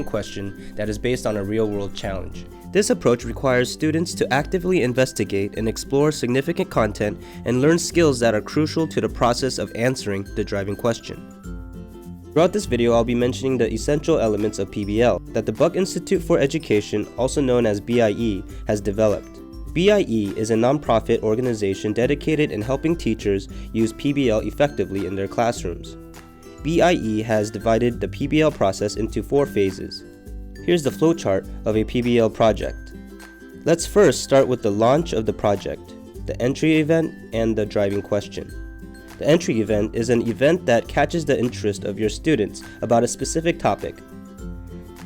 question that is based on a real-world challenge. This approach requires students to actively investigate and explore significant content and learn skills that are crucial to the process of answering the driving question. Throughout this video, I'll be mentioning the essential elements of PBL that the Buck Institute for Education, also known as BIE, has developed. BIE is a nonprofit organization dedicated in helping teachers use PBL effectively in their classrooms. BIE has divided the PBL process into 4 phases. Here's the flowchart of a PBL project. Let's first start with the launch of the project, the entry event, and the driving question. The entry event is an event that catches the interest of your students about a specific topic.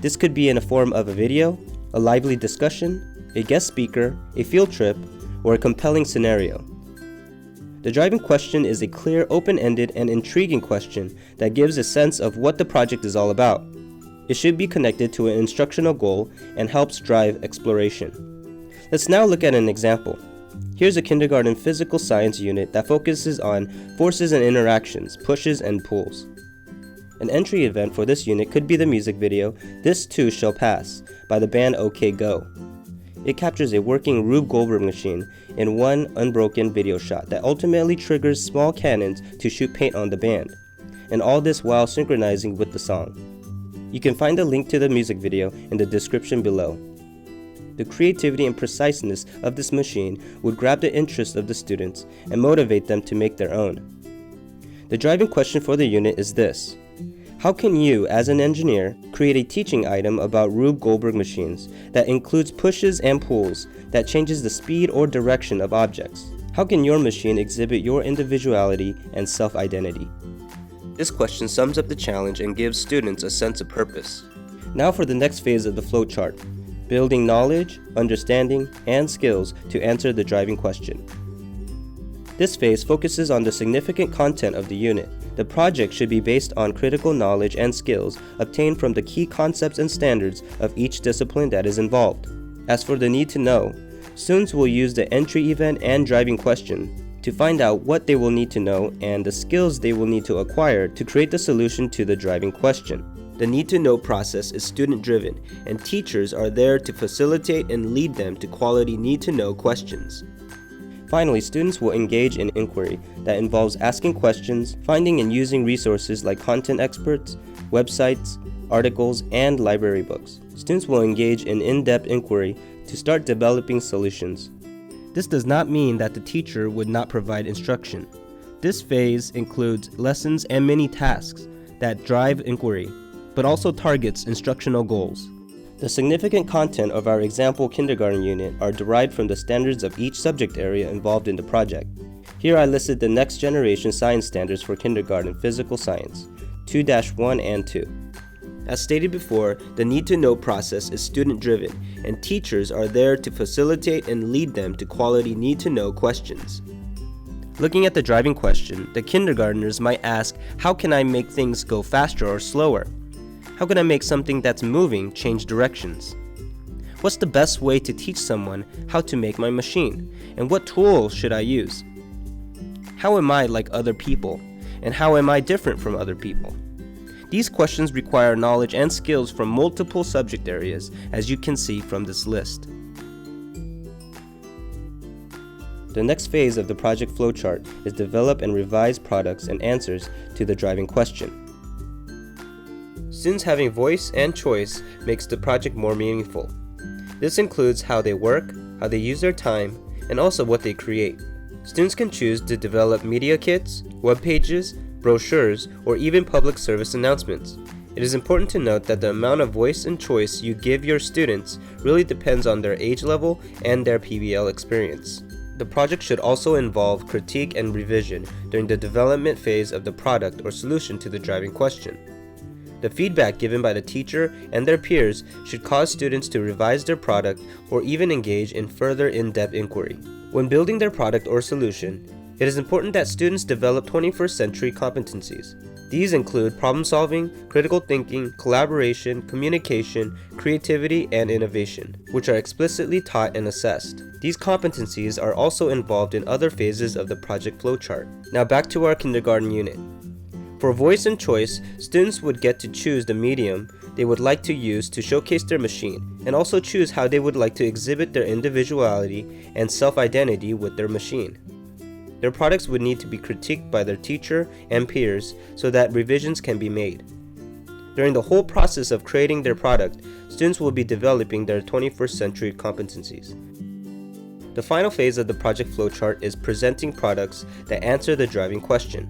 This could be in the form of a video, a lively discussion, a guest speaker, a field trip, or a compelling scenario. The driving question is a clear, open-ended, and intriguing question that gives a sense of what the project is all about. It should be connected to an instructional goal and helps drive exploration. Let's now look at an example. Here's a kindergarten physical science unit that focuses on forces and interactions, pushes and pulls. An entry event for this unit could be the music video, "This Too Shall Pass" by the band OK Go. It captures a working Rube Goldberg machine in one unbroken video shot that ultimately triggers small cannons to shoot paint on the band, and all this while synchronizing with the song. You can find a link to the music video in the description below. The creativity and preciseness of this machine would grab the interest of the students and motivate them to make their own. The driving question for the unit is this: how can you, as an engineer, create a teaching item about Rube Goldberg machines that includes pushes and pulls that changes the speed or direction of objects? How can your machine exhibit your individuality and self-identity? This question sums up the challenge and gives students a sense of purpose. Now for the next phase of the flowchart: building knowledge, understanding, and skills to answer the driving question. This phase focuses on the significant content of the unit. The project should be based on critical knowledge and skills obtained from the key concepts and standards of each discipline that is involved. As for the need to know, students will use the entry event and driving question to find out what they will need to know and the skills they will need to acquire to create the solution to the driving question. The need to know process is student driven, and teachers are there to facilitate and lead them to quality need to know questions. Finally, students will engage in inquiry that involves asking questions, finding and using resources like content experts, websites, articles, and library books. Students will engage in in-depth inquiry to start developing solutions. This does not mean that the teacher would not provide instruction. This phase includes lessons and mini tasks that drive inquiry, but also targets instructional goals. The significant content of our example kindergarten unit are derived from the standards of each subject area involved in the project. Here I listed the next generation science standards for kindergarten physical science, 2-1 and 2. As stated before, the need to know process is student driven, and teachers are there to facilitate and lead them to quality need to know questions. Looking at the driving question, the kindergartners might ask, how can I make things go faster or slower? How can I make something that's moving change directions? What's the best way to teach someone how to make my machine? And what tools should I use? How am I like other people? And how am I different from other people? These questions require knowledge and skills from multiple subject areas, as you can see from this list. The next phase of the project flowchart is develop and revise products and answers to the driving question. Students having voice and choice makes the project more meaningful. This includes how they work, how they use their time, and also what they create. Students can choose to develop media kits, web pages, brochures, or even public service announcements. It is important to note that the amount of voice and choice you give your students really depends on their age level and their PBL experience. The project should also involve critique and revision during the development phase of the product or solution to the driving question. The feedback given by the teacher and their peers should cause students to revise their product or even engage in further in-depth inquiry. When building their product or solution, it is important that students develop 21st century competencies. These include problem solving, critical thinking, collaboration, communication, creativity, and innovation, which are explicitly taught and assessed. These competencies are also involved in other phases of the project flowchart. Now back to our kindergarten unit. For voice and choice, students would get to choose the medium they would like to use to showcase their machine, and also choose how they would like to exhibit their individuality and self-identity with their machine. Their products would need to be critiqued by their teacher and peers so that revisions can be made. During the whole process of creating their product, students will be developing their 21st century competencies. The final phase of the project flowchart is presenting products that answer the driving question.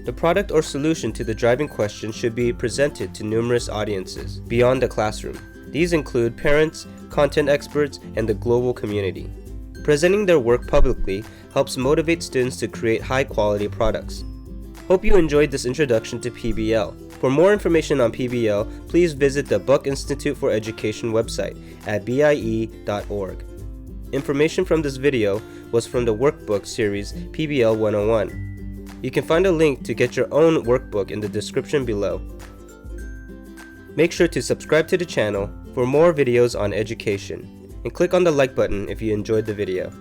The product or solution to the driving question should be presented to numerous audiences beyond the classroom. These include parents, content experts, and the global community. Presenting their work publicly helps motivate students to create high-quality products. Hope you enjoyed this introduction to PBL. For more information on PBL, please visit the Buck Institute for Education website at bie.org. Information from this video was from the workbook series PBL 101. You can find a link to get your own workbook in the description below. Make sure to subscribe to the channel for more videos on education, and click on the like button if you enjoyed the video.